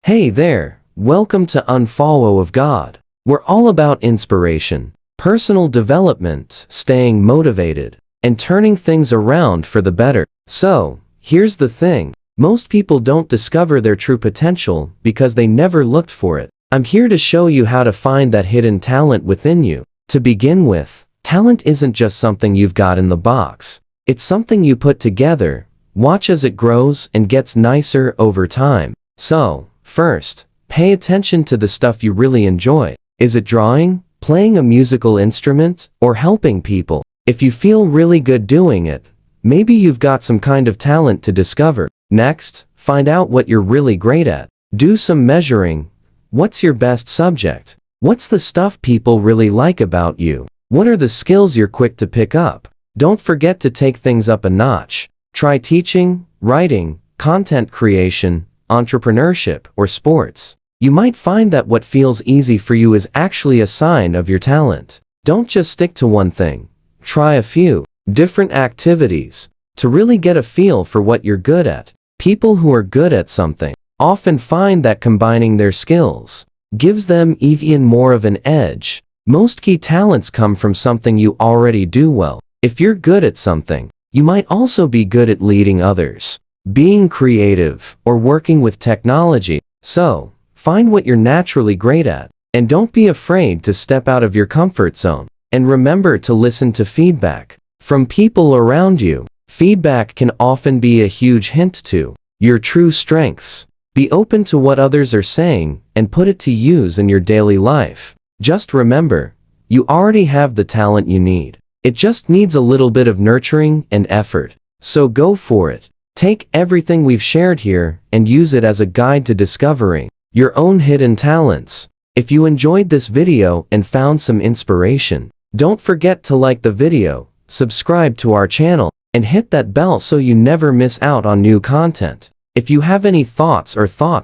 Hey there, welcome to UniFaWwo of God. We're all about inspiration, personal development, staying motivated, and turning things around for the better. So, here's the thing. Most people don't discover their true potential because they never looked for it. I'm here to show you how to find that hidden talent within you. To begin with, talent isn't just something you've got in the box. It's something you put together, watch as it grows and gets nicer over time. So, first, pay attention to the stuff you really enjoy. Is it drawing, playing a musical instrument, or helping people? If you feel really good doing it, maybe you've got some kind of talent to discover. Next, find out what you're really great at. Do some measuring. What's your best subject? What's the stuff people really like about you? What are the skills you're quick to pick up? Don't forget to take things up a notch. Try teaching, writing, content creation, entrepreneurship, or sports. You might find that what feels easy for you is actually a sign of your talent. Don't just stick to one thing. Try a few different activities to really get a feel for what you're good at. People who are good at something often find that combining their skills gives them even more of an edge. Most key talents come from something you already do well. If you're good at something, you might also be good at leading others, being creative, or working with technology. So, find what you're naturally great at, and don't be afraid to step out of your comfort zone. And remember to listen to feedback from people around you. Feedback can often be a huge hint to your true strengths. Be open to what others are saying and put it to use in your daily life. Just remember, you already have the talent you need. It just needs a little bit of nurturing and effort. So go for it. Take everything we've shared here and use it as a guide to discovering your own hidden talents. If you enjoyed this video and found some inspiration, don't forget to like the video, subscribe to our channel, and hit that bell so you never miss out on new content. If you have any thoughts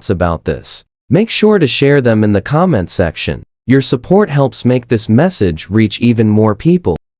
about this, make sure to share them in the comment section. Your support helps make this message reach even more people.